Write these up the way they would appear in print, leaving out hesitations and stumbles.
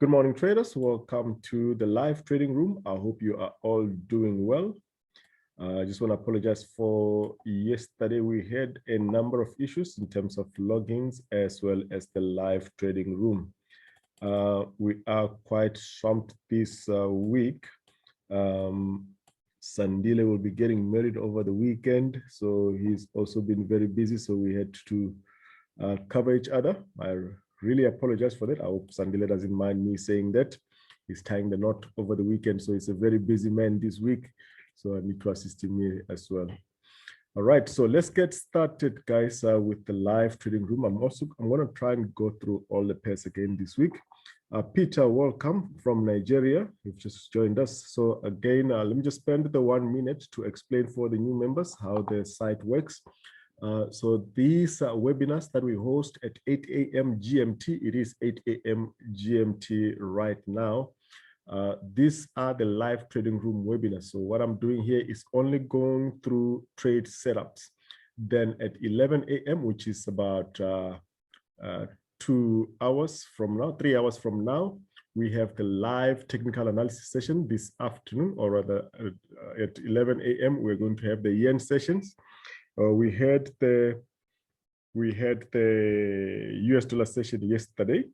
Good morning, traders. Welcome to the live trading room. I hope you are all doing well. I just want to apologize for yesterday. We had a number of issues in terms of logins as well as the live trading room. We are quite swamped this week. Sandile will be getting married over the weekend, so he's also been very busy, so we had to cover each other. I really apologize for that. I hope Sandile doesn't mind me saying that. He's tying the knot over the weekend, so he's a very busy man this week, so I need to assist him here as well. All right, so let's get started, guys, with the live trading room. I'm going to try and go through all the pairs again this week. Peter, welcome from Nigeria. You've just joined us. So again, let me just spend the 1 minute to explain for the new members how the site works. So these webinars that we host at 8 a.m. GMT, it is 8 a.m. GMT right now. These are the live trading room webinars. So what I'm doing here is only going through trade setups. Then at 11 a.m., which is about 2 hours from now, 3 hours from now, we have the live technical analysis session this afternoon, or rather at 11 a.m., we're going to have the yen sessions. We had the US dollar session yesterday.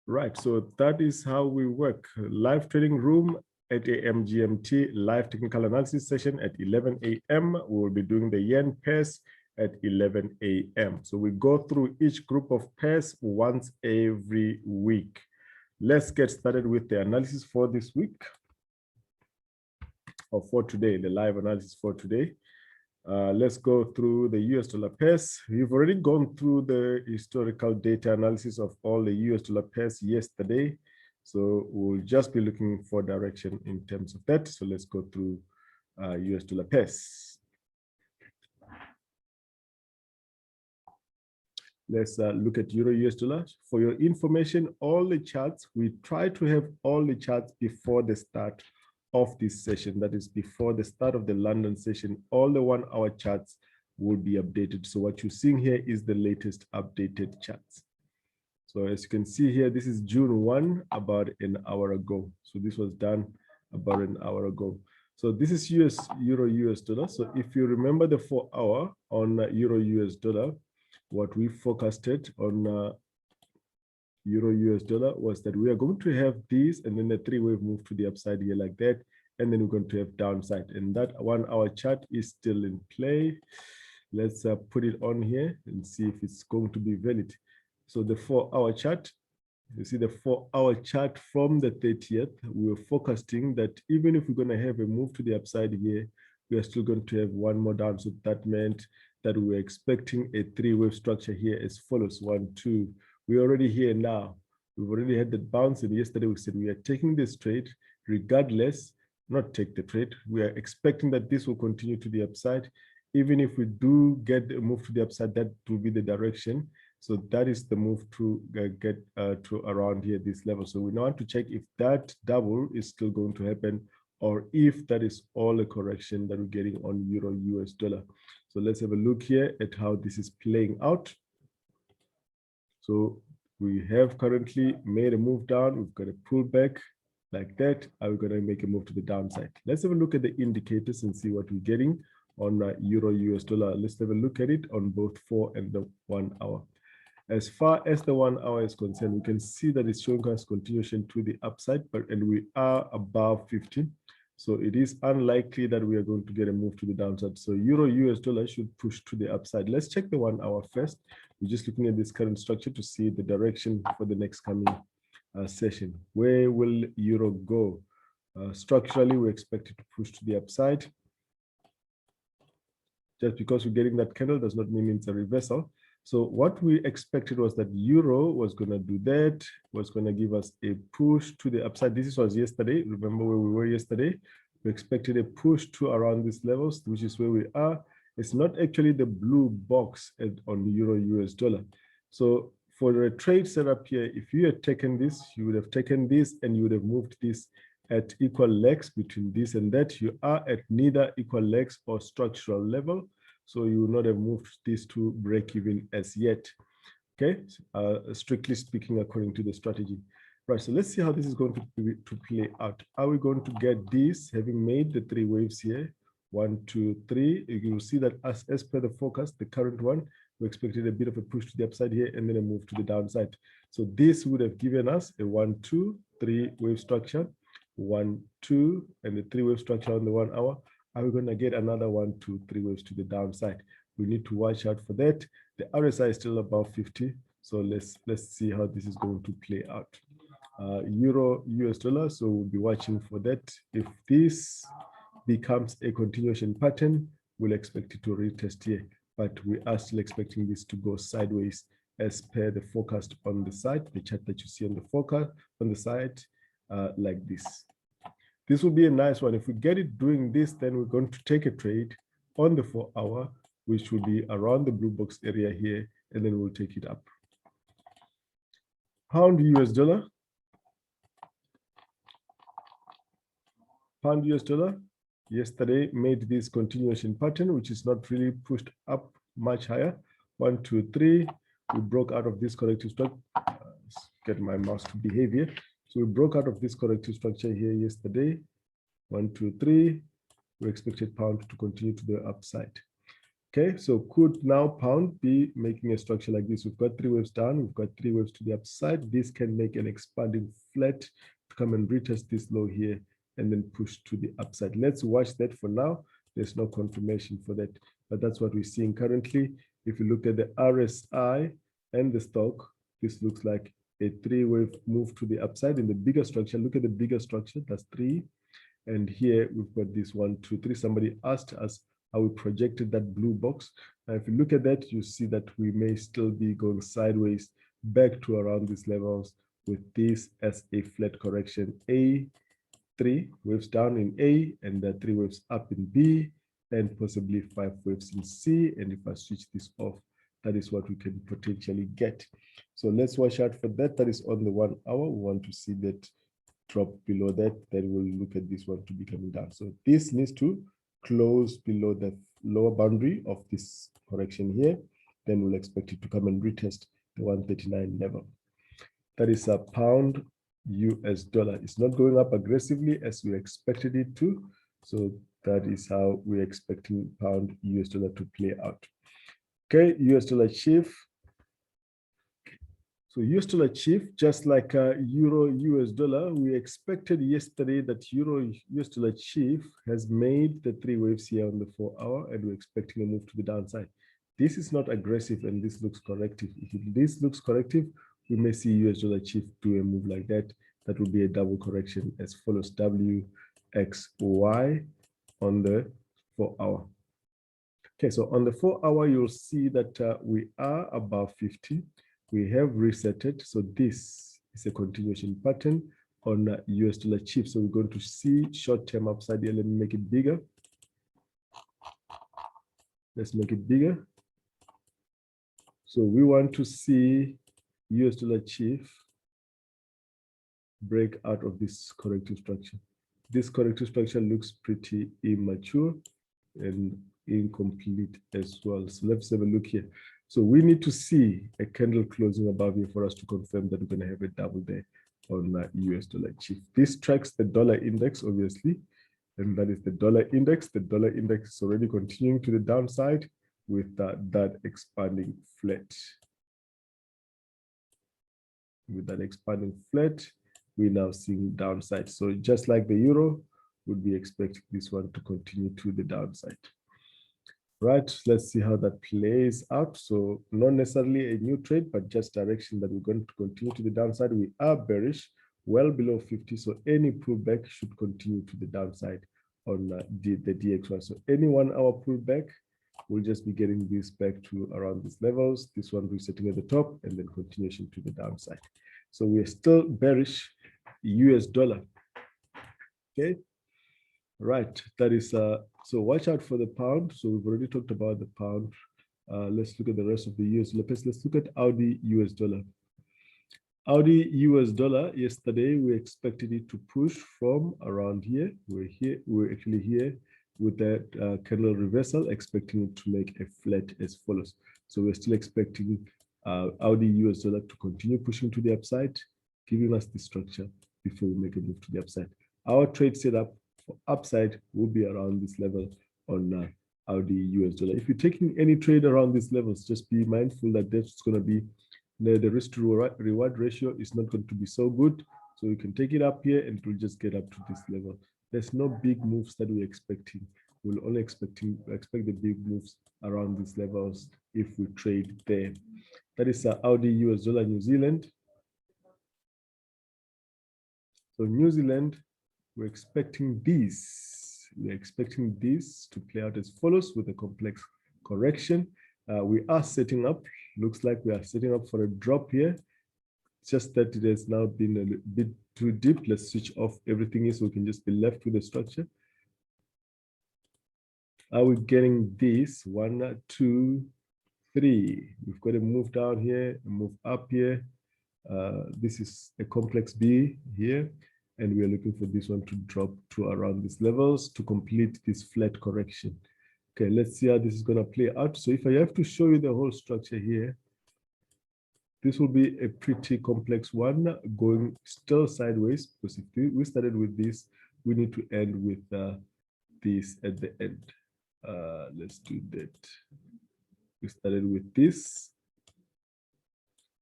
Right, so that is how we work. Live trading room at 8 a.m. GMT, live technical analysis session at 11 a.m. We will be doing the yen pairs at 11 a.m. So we go through each group of pairs once every week. Let's get started with the analysis for this week, or for today, the live analysis for today. Let's go through the US dollar pairs. We've already gone through the historical data analysis of all the US dollar pairs yesterday. So we'll just be looking for direction in terms of that. So let's go through US dollar pairs. Let's look at Euro US dollar. For your information, all the charts, we try to have all the charts before the start of this session. That is before the start of the London session. All the 1 hour charts will be updated. So what you're seeing here is the latest updated charts. So as you can see here, this is June 1, about an hour ago. So this was done about an hour ago. So this is Euro US dollar. So if you remember the 4 hour on Euro US dollar, what we forecasted on Euro US dollar was that we are going to have these, and then the 3-wave move to the upside here like that, and then we're going to have downside. And that 1 hour chart is still in play. Let's put it on here and see if it's going to be valid. So the 4 hour chart, you see the 4 hour chart from the 30th, we were forecasting that even if we're going to have a move to the upside here, we are still going to have 1 more down. So that meant that we were expecting a 3-wave structure here as follows: 1, 2. We're already here now. We've already had that bounce, and yesterday we said we are taking this trade regardless, not take the trade. We are expecting that this will continue to the upside. Even if we do get a move to the upside, that will be the direction. So that is the move to get to around here, this level. So we now want to check if that double is still going to happen, or if that is all a correction that we're getting on Euro US dollar. So let's have a look here at how this is playing out. So we have currently made a move down. We've got a pullback like that. We're going to make a move to the downside. Let's have a look at the indicators and see what we're getting on Euro US dollar. Let's have a look at it on both 4 and the 1 hour. As far as the 1 hour is concerned, we can see that it's showing us continuation to the upside, and we are above 15. So it is unlikely that we are going to get a move to the downside. So Euro US dollar should push to the upside. Let's check the 1 hour first. We're just looking at this current structure to see the direction for the next coming session. Where will Euro go? Structurally, we expect it to push to the upside. Just because we're getting that candle does not mean it's a reversal. So what we expected was that Euro was going to do that, was going to give us a push to the upside. This was yesterday. Remember where we were yesterday? We expected a push to around these levels, which is where we are. It's not actually the blue box on Euro US dollar. So for the trade setup here, if you had taken this, you would have taken this and you would have moved this at equal legs between this and that. You are at neither equal legs or structural level. So you would not have moved this to break even as yet. Okay, strictly speaking, according to the strategy. Right, so let's see how this is going to play out. Are we going to get this, having made the three waves here? 1, 2, 3. You will see that as per the forecast, the current one, we expected a bit of a push to the upside here and then a move to the downside. So this would have given us a 1, 2, 3 wave structure, 1, 2, and the 3 wave structure on the 1 hour. Are we going to get another 1, 2, 3 waves to the downside? We need to watch out for that. The RSI is still above 50. So let's see how this is going to play out. Euro US dollar, so we'll be watching for that. If this becomes a continuation pattern, we'll expect it to retest here, but we are still expecting this to go sideways as per the forecast on the side, the chart that you see on the forecast on the side, like this. This will be a nice one. If we get it doing this, then we're going to take a trade on the 4 hour, which will be around the blue box area here, and then we'll take it up. Pound US dollar. Pound US dollar yesterday made this continuation pattern, which is not really pushed up much higher. 1, 2, 3. We broke out of this corrective structure. Let's get my mouse to behave here. So we broke out of this corrective structure here yesterday. 1, 2, 3. We expected pound to continue to the upside. Okay, so could now pound be making a structure like this? We've got 3 waves down, we've got 3 waves to the upside. This can make an expanding flat to come and retest this low here and then push to the upside. Let's watch that for now. There's no confirmation for that, but that's what we're seeing currently. If you look at the RSI and the stock, this looks like a 3-wave move to the upside in the bigger structure. Look at the bigger structure, that's 3. And here we've got this 1, 2, 3. Somebody asked us how we projected that blue box. Now, if you look at that, you see that we may still be going sideways back to around these levels with this as a flat correction. A, 3 waves down in A, and 3 waves up in B, and possibly 5 waves in C. And if I switch this off, that is what we can potentially get. So let's watch out for that. That is on the 1 hour. We want to see that drop below that. Then we'll look at this one to be coming down. So this needs to close below the lower boundary of this correction here. Then we'll expect it to come and retest the 139 level. That is a pound US dollar. It's not going up aggressively as we expected it to. So that is how we're expecting pound US dollar to play out. Okay, US dollar chief. So US dollar chief, just like Euro US dollar, we expected yesterday that Euro US dollar chief has made the 3 waves here on the 4 hour, and we're expecting a move to the downside. This is not aggressive, and this looks corrective. If this looks corrective, we may see US dollar chief do a move like that. That will be a double correction as follows: WXY on the 4 hour. Okay, so on the 4 hour, you'll see that we are above 50. We have resetted. So this is a continuation pattern on US dollar chief. So we're going to see short-term upside here. Let me make it bigger. Let's make it bigger. So we want to see US dollar chief break out of this corrective structure. This corrective structure looks pretty immature and incomplete as well. So let's have a look here. So we need to see a candle closing above here for us to confirm that we're going to have a double there on US dollar chief. This tracks the dollar index, obviously, and that is the dollar index. The dollar index is already continuing to the downside with that expanding flat. With that expanding flat, we're now seeing downside. So just like the euro, would be expecting this one to continue to the downside. Right, let's see how that plays out. So not necessarily a new trade, but just direction that we're going to continue to the downside. We are bearish, well below 50. So any pullback should continue to the downside on the DXY. So any 1 hour pullback, we'll just be getting this back to around these levels. This one resetting at the top and then continuation to the downside. So we're still bearish US dollar. Okay. Right, that is so watch out for the pound. So we've already talked about the pound. Let's look at the rest of the US. Let's look at Audi US dollar. Audi US dollar, yesterday we expected it to push from around here. We're actually here with that candle reversal, expecting it to make a flat as follows. So we're still expecting Audi US dollar to continue pushing to the upside, giving us the structure before we make a move to the upside. Our trade setup for upside will be around this level on Audi US dollar. If you're taking any trade around these levels, just be mindful that that's going to be the risk to reward ratio is not going to be so good. So you can take it up here and it will just get up to this level. There's no big moves that we're expecting. We'll only expect the big moves around these levels if we trade there. That is Audi US dollar New Zealand. So New Zealand, we're expecting this. We're expecting this to play out as follows with a complex correction. We are setting up, looks like we are setting up for a drop here. It's just that it has now been a bit too deep. Let's switch off everything so we can just be left with the structure. Are we getting this? 1, 2, 3. We've got to move down here, move up here. This is a complex B here, and we are looking for this one to drop to around these levels to complete this flat correction. Okay, let's see how this is going to play out. So if I have to show you the whole structure here, this will be a pretty complex one going still sideways, because if we started with this, we need to end with this at the end. Let's do that. We started with this.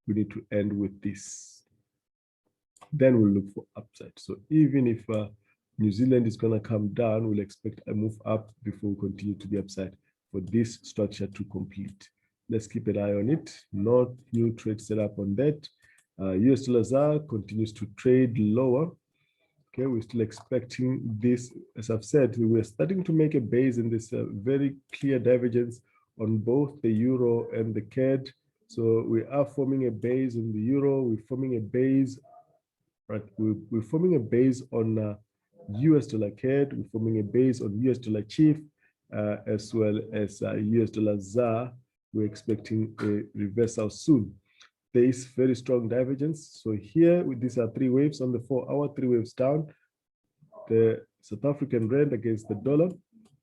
We need to end with this. Then we'll look for upside. So even if New Zealand is going to come down, we'll expect a move up before we continue to the upside for this structure to complete. Let's keep an eye on it. No new trade set up on that. US dollar ZAR continues to trade lower. Okay, we're still expecting this. As I've said, we're starting to make a base in this very clear divergence on both the euro and the CAD. So we are forming a base on the euro. We're forming a base, right? We're forming a base on US dollar CAD. We're forming a base on US dollar CHF, as well as US dollar ZAR. We're expecting a reversal soon. There is very strong divergence. So here, these are 3 waves on the 4-hour, 3 waves down. The South African rand against the dollar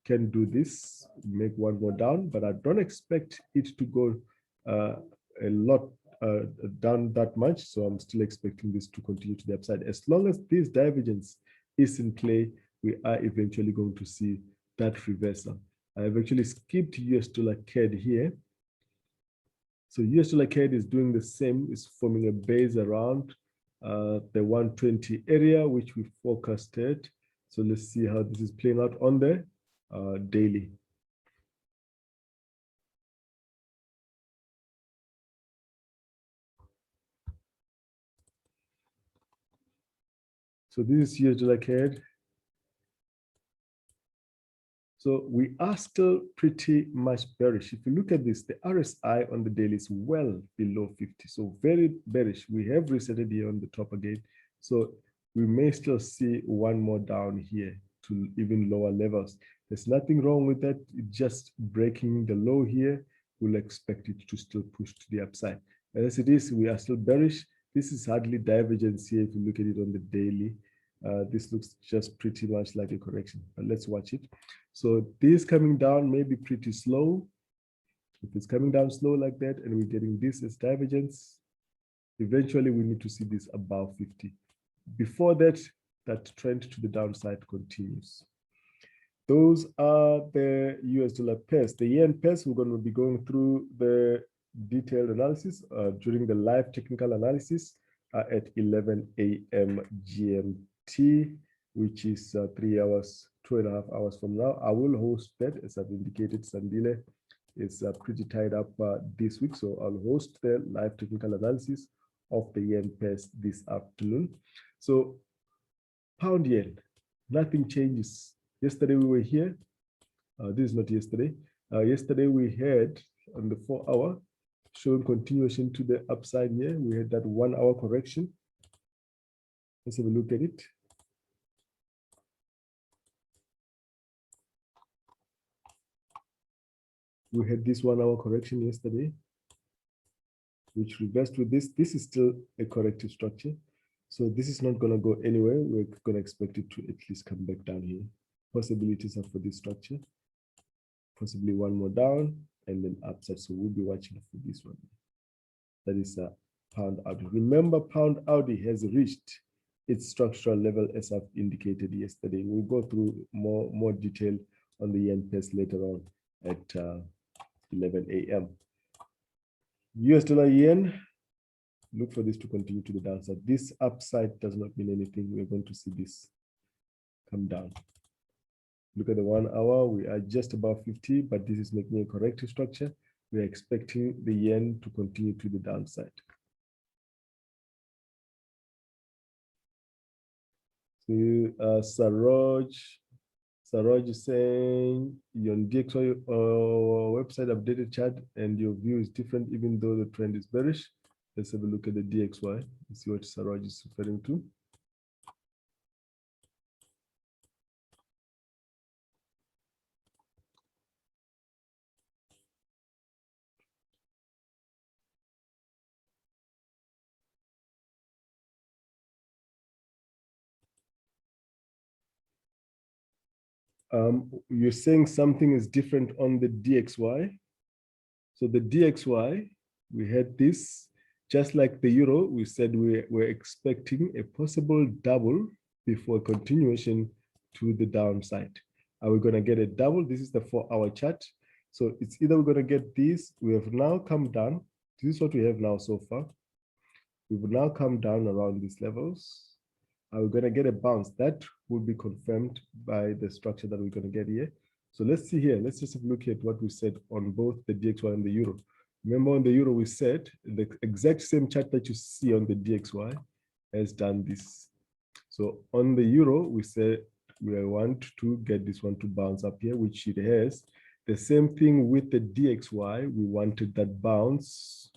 can do this, make one more down, but I don't expect it to go a lot down that much. So I'm still expecting this to continue to the upside. As long as this divergence is in play, we are eventually going to see that reversal. I've actually skipped US dollar CAD here. So US dollar CAD is doing the same, is forming a base around the 120 area, which we forecasted. So let's see how this is playing out on the daily. So this is US dollar CAD. So we are still pretty much bearish. If you look at this, the RSI on the daily is well below 50. So very bearish. We have reset it here on the top again. So we may still see one more down here to even lower levels. There's nothing wrong with that. It's just breaking the low here. We'll expect it to still push to the upside. As it is, we are still bearish. This is hardly divergence here if you look at it on the daily. This looks just pretty much like a correction, but let's watch it. So this coming down may be pretty slow. If it's coming down slow like that and we're getting this as divergence, eventually we need to see this above 50. Before that, that trend to the downside continues. Those are the US dollar pairs. The yen pairs, we're going to be going through the detailed analysis during the live technical analysis at 11 a.m. GMT, which is 3 hours, 2.5 hours from now. I will host that, as I've indicated. Sandile is pretty tied up this week, so I'll host the live technical analysis of the yen pairs this afternoon. So pound yen, nothing changes. Yesterday we were here. This is not yesterday. Yesterday we had on the 4-hour showing continuation to the upside here. We had that 1-hour correction. Let's have a look at it. We had this 1-hour correction yesterday, which reversed with this. This is still a corrective structure. So this is not going to go anywhere. We're going to expect it to at least come back down here. Possibilities are for this structure, possibly one more down and then upside. So we'll be watching for this one. That is a pound Audi. Remember, pound Audi has reached its structural level as I've indicated yesterday. We'll go through more detail on the yen pairs later on at 11 a.m. US dollar yen, look for this to continue to the downside. This upside does not mean anything. We're going to see this come down. Look at the 1 hour, we are just above 50, but this is making a corrective structure. We are expecting the yen to continue to the downside. So, Saroj is saying your DXY website updated chart and your view is different even though the trend is bearish. Let's have a look at the DXY and see what Saroj is referring to. You're saying something is different on the DXY. So the DXY, we had this, just like the euro, we said we're expecting a possible double before continuation to the downside. Are we going to get a double? This is the 4-hour chart. So it's either we're going to get this, we have now come down. This is what we have now so far. We will now come down around these levels. Are we going to get a bounce? That will be confirmed by the structure that we're going to get here. So let's see here. Let's just look at what we said on both the DXY and the euro. Remember on the euro, we said the exact same chart that you see on the DXY has done this. So on the euro, we said we want to get this one to bounce up here, which it has. The same thing with the DXY. We wanted that bounce.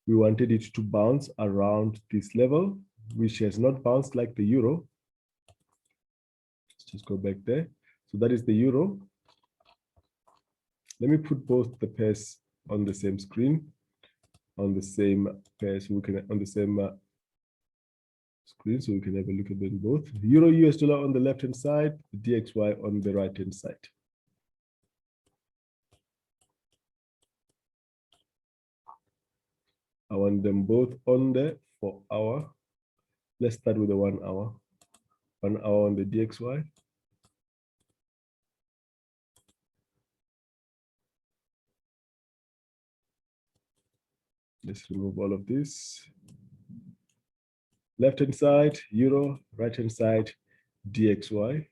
We wanted it to bounce around this level, which has not bounced like the euro. Let's just go back there. So that is the euro. Let me put both the pairs on the same screen, on the same pair, so we can on the same screen, so we can have a look at them both. Euro US dollar on the left-hand side, the DXY on the right-hand side. I want them both on the 4-hour. Let's start with the 1 hour. 1 hour on the DXY. Let's remove all of this. Left-hand side, euro, right-hand side, DXY.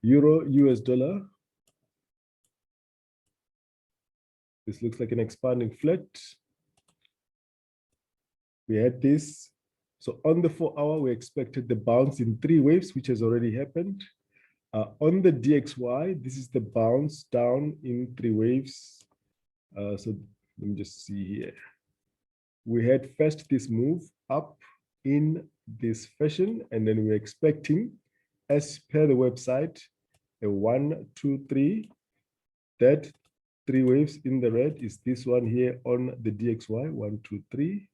Euro, US dollar. This looks like an expanding flat. We had this. So on the 4-hour, we expected the bounce in 3 waves, which has already happened. On the DXY, this is the bounce down in 3 waves. So let me just see here. We had first this move up in this fashion, and then we're expecting, as per the website, a 1, 2, 3. That 3 waves in the red is this one here on the DXY, 1, 2, 3.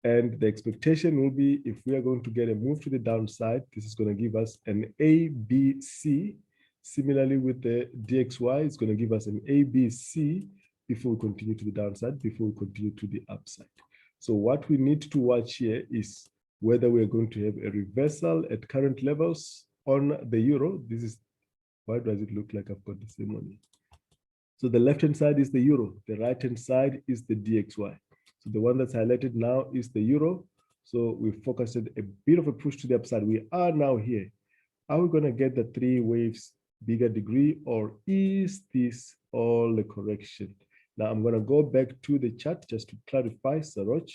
And the expectation will be if we are going to get a move to the downside, this is going to give us an ABC. Similarly with the DXY, it's going to give us an ABC before we continue to the downside, before we continue to the upside. So what we need to watch here is whether we're going to have a reversal at current levels on the euro. This is, why does it look like I've got the same one here? So the left-hand side is the euro, the right-hand side is the DXY. So the one that's highlighted now is the euro. So we focused a bit of a push to the upside. We are now here. Are we going to get the 3 waves bigger degree, or is this all the correction? Now I'm going to go back to the chart just to clarify, Saroj.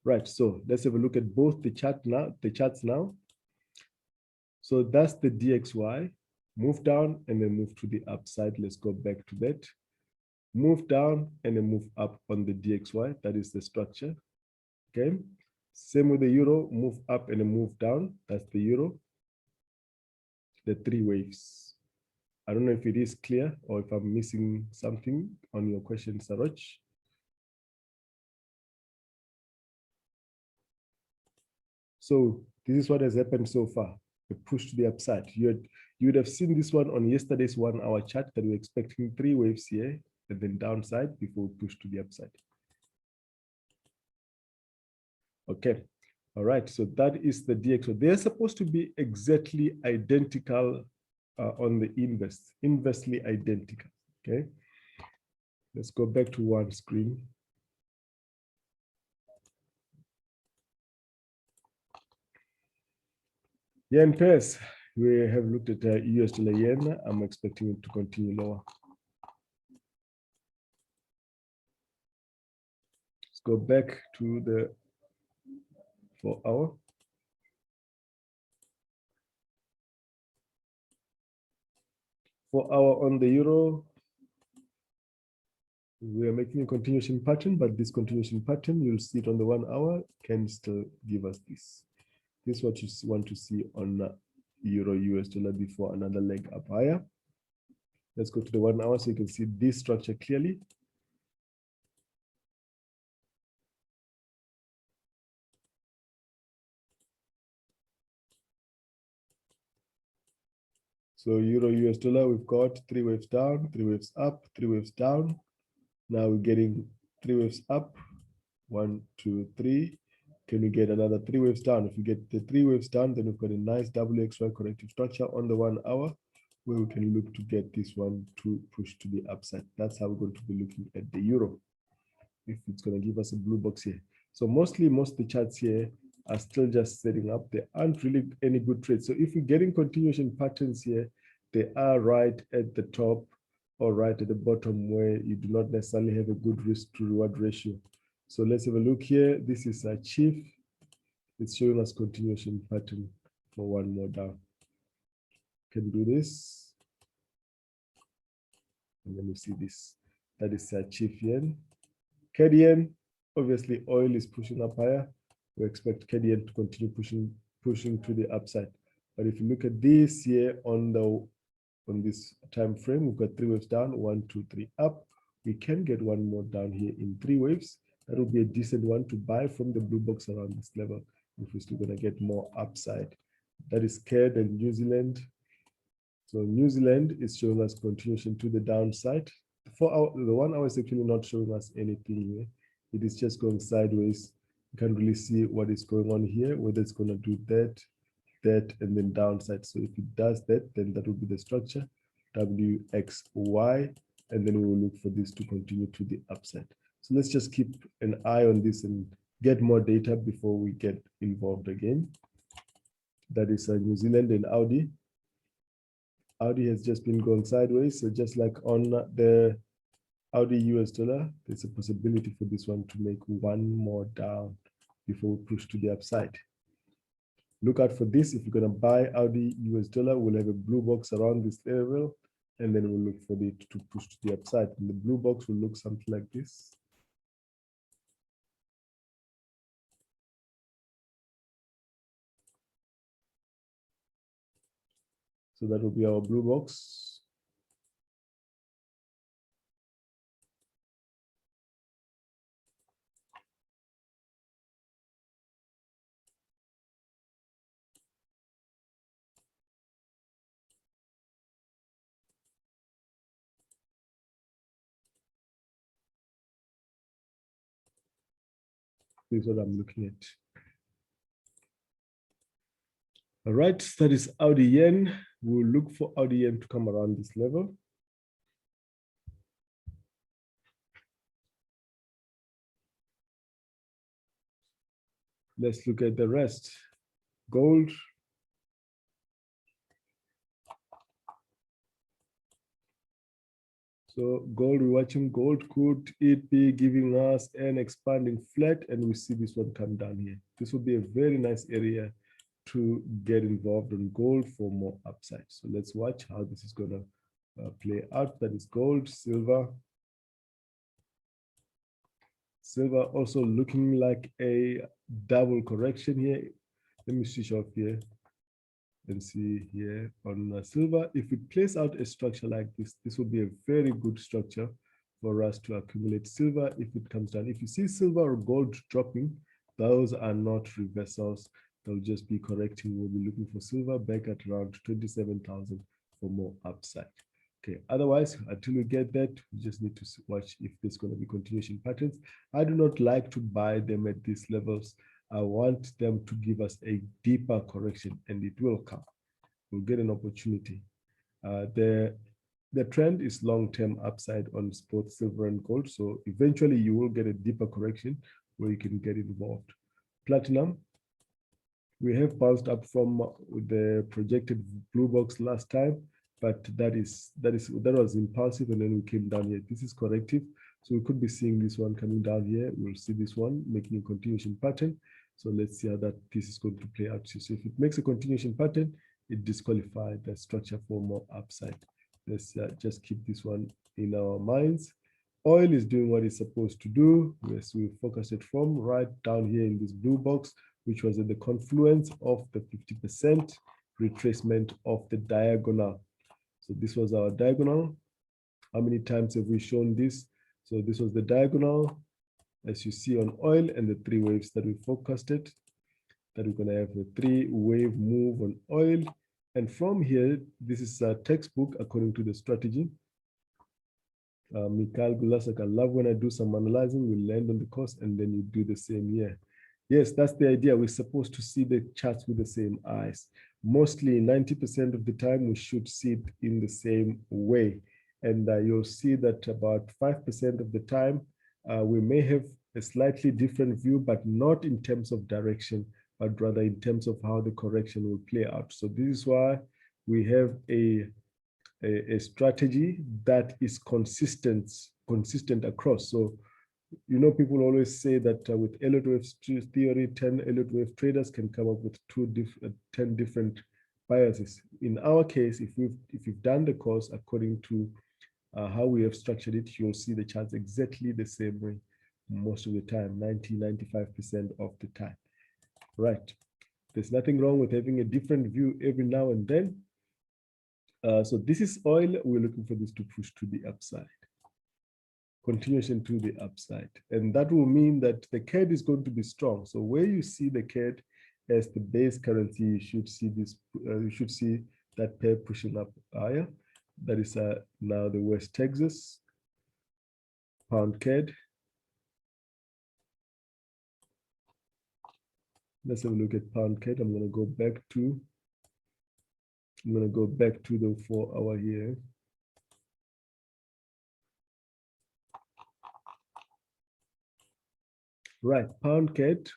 Right, so let's have a look at both the charts now. So that's the DXY. Move down and then move to the upside. Let's go back to that. Move down and then move up on the DXY. That is the structure. Okay. Same with the euro. Move up and then move down. That's the euro. The 3 waves. I don't know if it is clear or if I'm missing something on your question, Saroj. So this is what has happened so far. A push to the upside. You would have seen this one on yesterday's 1 hour chart that we're expecting 3 waves here and then downside before we push to the upside. Okay. All right. So that is the DXY. They're supposed to be exactly identical on the inversely identical. Okay. Let's go back to one screen. Yen pairs. We have looked at US dollar yen. I'm expecting it to continue lower. Let's go back to the 4 hour. For our on the euro, we are making a continuation pattern, but this continuation pattern, you'll see it on the 1 hour, can still give us this. This is what you want to see on euro US dollar before another leg up higher. Let's go to the 1 hour so you can see this structure clearly. So euro US dollar, we've got 3 waves down, 3 waves up, 3 waves down. Now we're getting 3 waves up, 1, 2, 3. Can we get another 3 waves down? If we get the 3 waves down, then we've got a nice WXY corrective structure on the 1 hour where we can look to get this one to push to the upside. That's how we're going to be looking at the euro, if it's going to give us a blue box here. So most of the charts here are still just setting up. There aren't really any good trades. So if you're getting continuation patterns here, they are right at the top or right at the bottom where you do not necessarily have a good risk to reward ratio. So let's have a look here. This is a chief. It's showing us continuation pattern for one more down. Can do this. And then we see this. That is a chief yen. KDN, obviously oil is pushing up higher. We expect KDN to continue pushing to the upside. But if you look at this here on this time frame, we've got 3 waves down, 1, 2, 3 up. We can get one more down here in 3 waves. That will be a decent one to buy from the blue box around this level if we're still going to get more upside. That is CAD and New Zealand. So New Zealand is showing us continuation to the downside. The 1 hour is actually not showing us anything here. It is just going sideways. You can't really see what is going on here, whether it's going to do that, and then downside. So if it does that, then that will be the structure, WXY, and then we will look for this to continue to the upside. So let's just keep an eye on this and get more data before we get involved again. That is New Zealand and Audi. Audi has just been going sideways. So just like on the Audi US dollar, there's a possibility for this one to make one more down before we push to the upside. Look out for this. If you're going to buy Audi US dollar, we'll have a blue box around this level, and then we'll look for it to push to the upside. And the blue box will look something like this. So that will be our blue box. This is what I'm looking at. All right, that is Audi yen. We'll look for Audi yen to come around this level. Let's look at the rest. Gold. So gold, we're watching gold. Could it be giving us an expanding flat? And we see this one come down here. This would be a very nice area to get involved on gold for more upside. So let's watch how this is going to play out. That is gold, silver. Silver also looking like a double correction here. Let me switch off here and see here on silver. If it plays out a structure like this, this will be a very good structure for us to accumulate silver if it comes down. If you see silver or gold dropping, those are not reversals. They'll just be correcting. We'll be looking for silver back at around 27,000 for more upside. Okay, otherwise, until we get that, we just need to watch if there's going to be continuation patterns. I do not like to buy them at these levels. I want them to give us a deeper correction, and it will come. We'll get an opportunity. The trend is long-term upside on both silver and gold. So eventually you will get a deeper correction where you can get involved. Platinum, we have bounced up from the projected blue box last time, but that was impulsive, and then we came down here. This is corrective, so we could be seeing this one coming down here. We'll see this one making a continuation pattern. So let's see how that piece is going to play out. So if it makes a continuation pattern, it disqualifies the structure for more upside. Let's just keep this one in our minds. Oil is doing what it's supposed to do. Yes, we focused it from right down here in this blue box, which was at the confluence of the 50% retracement of the diagonal. So this was our diagonal. How many times have we shown this? So this was the diagonal, as you see on oil, and the three waves that we forecasted, that we're going to have a three-wave move on oil. And from here, this is a textbook according to the strategy. Mikhail Gulasak, I love when I do some analyzing, we land on the course and then you do the same here. Yes, that's the idea. We're supposed to see the charts with the same eyes. Mostly 90% of the time, we should see it in the same way. And you'll see that about 5% of the time, we may have a slightly different view, but not in terms of direction, but rather in terms of how the correction will play out. So this is why we have a strategy that is consistent across. So, you know, people always say that with Elliott wave theory, 10 Elliott wave traders can come up with 10 different biases. In our case, if you've done the course according to how we have structured it, you'll see the charts exactly the same way most of the time, 90–95% of the time. Right. There's nothing wrong with having a different view every now and then. So this is oil. We're looking for this to push to the upside. Continuation to the upside. And that will mean that the CAD is going to be strong. So where you see the CAD as the base currency, you should see this, you should see that pair pushing up higher. That is now the West Texas pound CAD. Let's have a look at pound CAD. I'm going to go back to the 4-hour here. Right, pound CAD.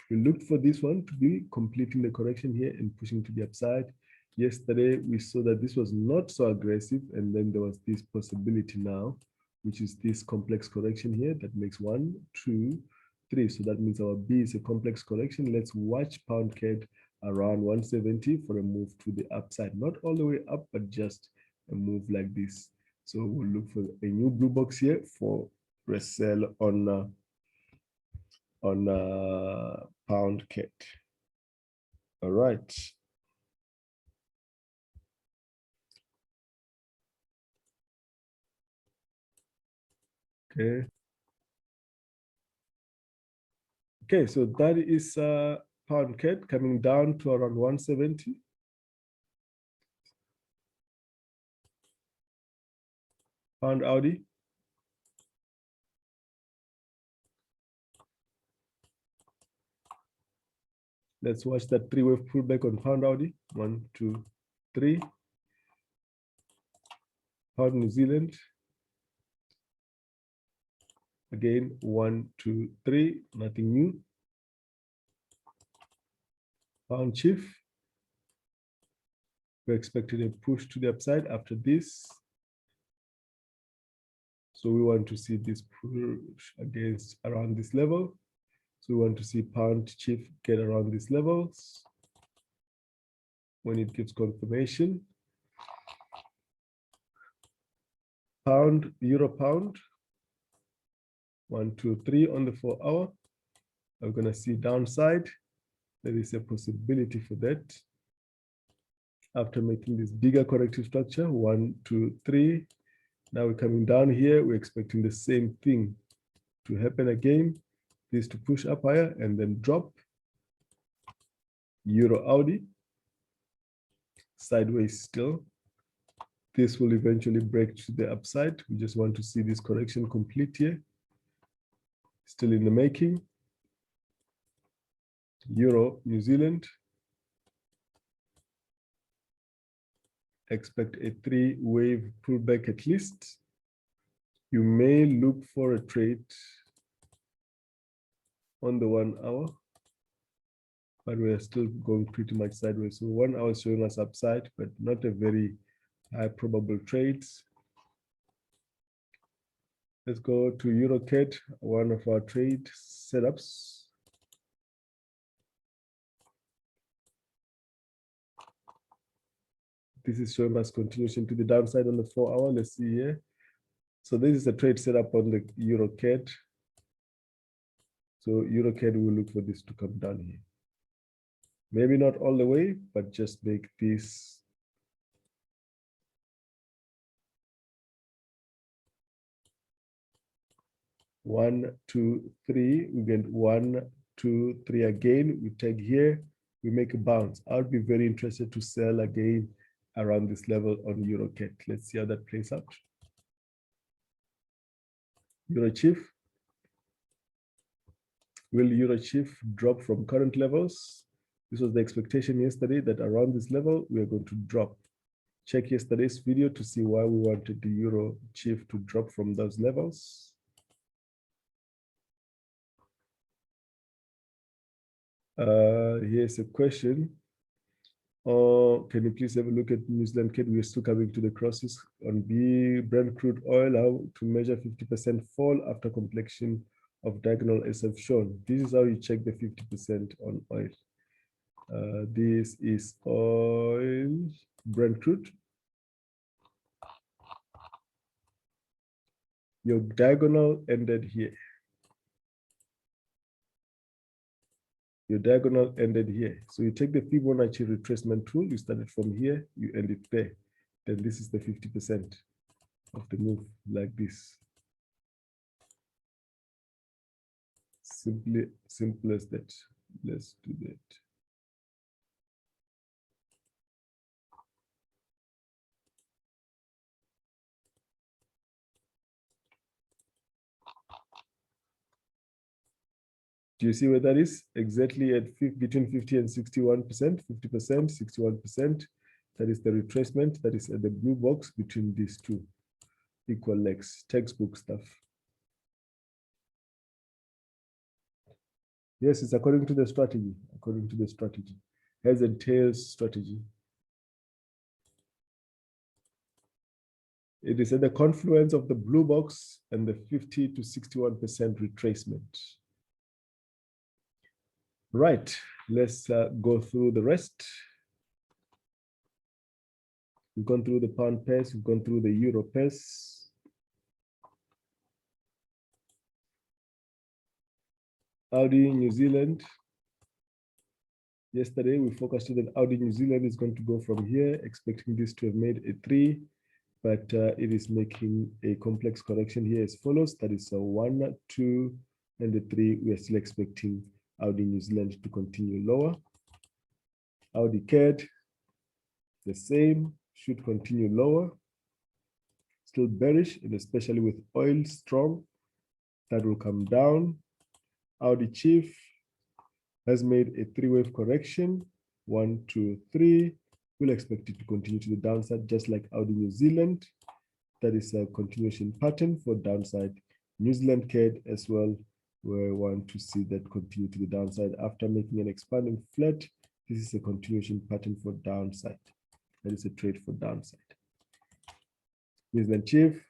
We looked for this one to be completing the correction here and pushing to the upside. Yesterday, we saw that this was not so aggressive, and then there was this possibility now, which is this complex correction here that makes 1, 2, 3. So that means our B is a complex correction. Let's watch pound CAD around 170 for a move to the upside, not all the way up, but just a move like this. So we'll look for a new blue box here for resell on pound CAD. All right. Okay, so that is pound CAD coming down to around 170. Pound Audi. Let's watch that three-wave pullback on pound Audi. 1, 2, 3. Pound New Zealand. Again, 1, 2, 3. Nothing new. Pound Chief. We're expecting a push to the upside after this. So we want to see this push against around this level. So we want to see pound Chief get around these levels. When it gives confirmation. Pound, Euro pound. 1, 2, 3 on the 4-hour. I'm going to see downside. There is a possibility for that. After making this bigger corrective structure, 1, 2, 3. Now we're coming down here. We're expecting the same thing to happen again. This to push up higher and then drop. Euro Audi, sideways still. This will eventually break to the upside. We just want to see this correction complete here. Still in the making. Euro New Zealand. Expect a 3-wave pullback at least. You may look for a trade on the 1 hour, but we are still going pretty much sideways. So 1 hour is showing us upside, but not a very high probable trades. Let's go to EuroCAD, one of our trade setups. This is showing us continuation to the downside on the 4 hour. Let's see here. So this is a trade setup on the EuroCAD. So EuroCAD will look for this to come down here. Maybe not all the way, but just make this one, two, three. We get 1, 2, 3 again. We take here, we make a bounce. I would be very interested to sell again around this level on EuroCAD. Let's see how that plays out. EuroChief. Will EuroChief drop from current levels? This was the expectation yesterday that around this level, we are going to drop. Check yesterday's video to see why we wanted the EuroChief to drop from those levels. Here's a question. Can you please have a look at New Zealand CAD? We are still coming to the crosses on Brent crude oil, how to measure 50% fall after complexion of diagonal as I've shown. This is how you check the 50% on oil. This is oil, Brent crude. Your diagonal ended here. Your diagonal ended here. So you take the Fibonacci retracement tool, you started from here, you end it there. Then this is the 50% of the move, like this. Simple as that. Let's do that. Do you see where that is? Exactly at between 50 and 61%, 50%, 61%. That is the retracement. That is at the blue box between these two equal legs, textbook stuff. Yes, it's according to the strategy, heads and tails strategy. It is at the confluence of the blue box and the 50 to 61% retracement. Right, let's go through the rest. We've gone through the pound pairs, we've gone through the euro pairs. Audi New Zealand. Yesterday we focused on that Audi New Zealand is going to go from here, expecting this to have made a 3, but it is making a complex correction here as follows. That is a 1, 2, and a 3. We are still expecting Audi New Zealand to continue lower. Audi CAD, the same, should continue lower. Still bearish, and especially with oil strong, that will come down. Audi Chief has made a 3-wave correction. 1, 2, 3. We'll expect it to continue to the downside, just like Audi New Zealand. That is a continuation pattern for downside. New Zealand CAD as well. We want to see that continue to the downside after making an expanding flat. This is a continuation pattern for downside. That is a trade for downside. New Zealand Chief,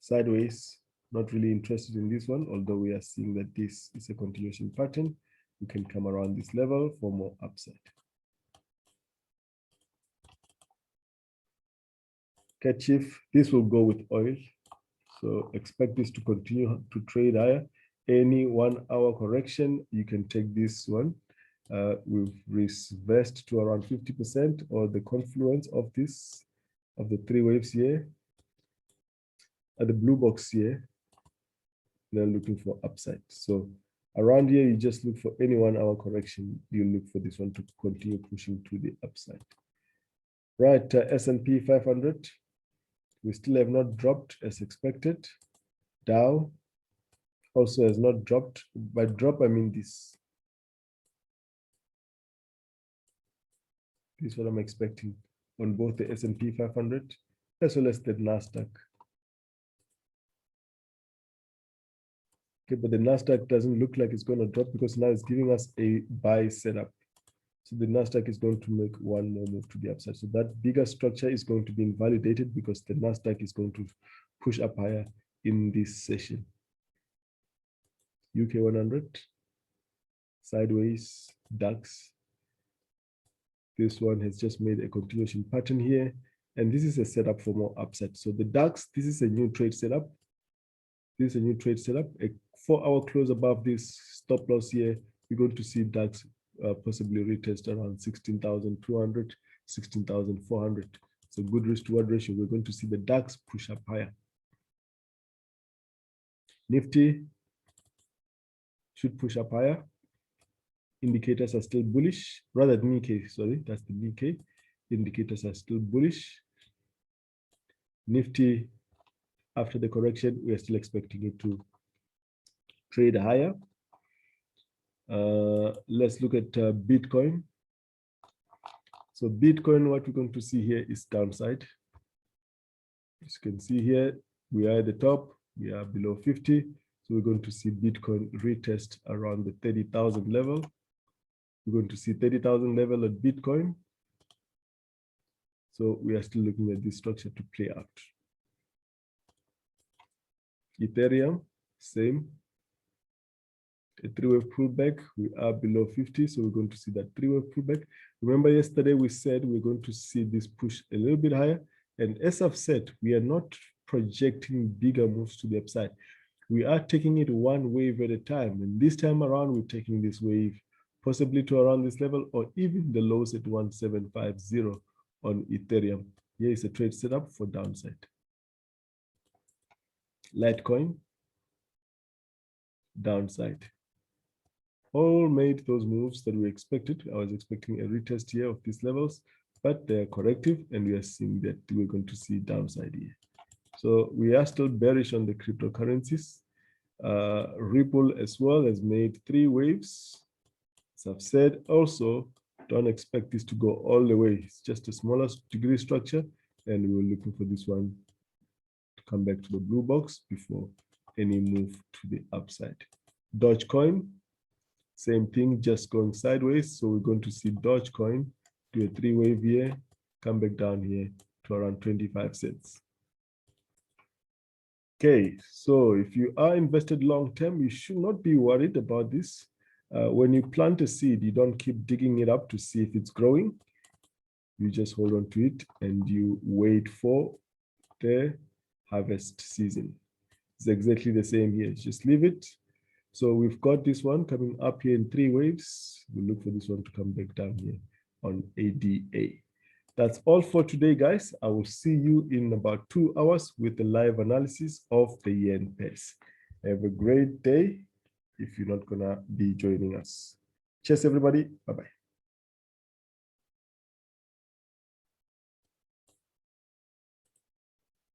sideways, not really interested in this one, although we are seeing that this is a continuation pattern. We can come around this level for more upside. CAD Chief, this will go with oil. So expect this to continue to trade higher. Any 1 hour correction, you can take this one. We've reversed to around 50% or the confluence of this, of the 3 waves here. At the blue box here, they're looking for upside. So Around here, you just look for any 1 hour correction. You look for this one to continue pushing to the upside. Right, S&P 500. We still have not dropped as expected. Dow also has not dropped. By drop, I mean this. This is what I'm expecting on both the S&P 500 as well as the NASDAQ. Okay, but the NASDAQ doesn't look like it's going to drop because now it's giving us a buy setup. So the NASDAQ is going to make one more move to the upside. So that bigger structure is going to be invalidated because the NASDAQ is going to push up higher in this session. UK 100, sideways, DAX. This one has just made a continuation pattern here. And this is a setup for more upside. So the DAX, this is a new trade setup. This is a new trade setup. A 4-hour close above this stop loss here. We're going to see DAX possibly retest around 16,200, 16,400. It's a good risk to reward ratio. We're going to see the DAX push up higher. Nifty should push up higher. Indicators are still bullish. Rather than Nikkei, sorry, that's the Nikkei. Indicators are still bullish. Nifty, after the correction, we are still expecting it to trade higher. Let's look at Bitcoin. So Bitcoin, what we're going to see here is downside. As you can see here, we are at the top, we are below 50. So we're going to see Bitcoin retest around the 30,000 level. We're going to see 30,000 level at Bitcoin. So we are still looking at this structure to play out. Ethereum, same. A 3-wave pullback, we are below 50, so we're going to see that 3-wave pullback. Remember yesterday we said we're going to see this push a little bit higher, and as I've said, we are not projecting bigger moves to the upside. We are taking it one wave at a time, and this time around we're taking this wave possibly to around this level or even the lows at 1750 on Ethereum. Here is a trade setup for downside. Litecoin, downside. All made those moves that we expected. I was expecting a retest here of these levels, but they're corrective, and we are seeing that we're going to see downside here. So we are still bearish on the cryptocurrencies. Ripple as well has made 3 waves. As I've said, also, don't expect this to go all the way. It's just a smaller degree structure, and we're looking for this one to come back to the blue box before any move to the upside. Dogecoin, same thing, just going sideways. So we're going to see Dogecoin do a 3-wave here, come back down here to around 25 cents. Okay, so if you are invested long-term, you should not be worried about this. When you plant a seed, you don't keep digging it up to see if it's growing. You just hold on to it and you wait for the harvest season. It's exactly the same here. Just leave it. So we've got this one coming up here in 3 waves. We look for this one to come back down here on ADA. That's all for today, guys. I will see you in about 2 hours with the live analysis of the yen pairs. Have a great day if you're not gonna be joining us. Cheers, everybody. Bye-bye.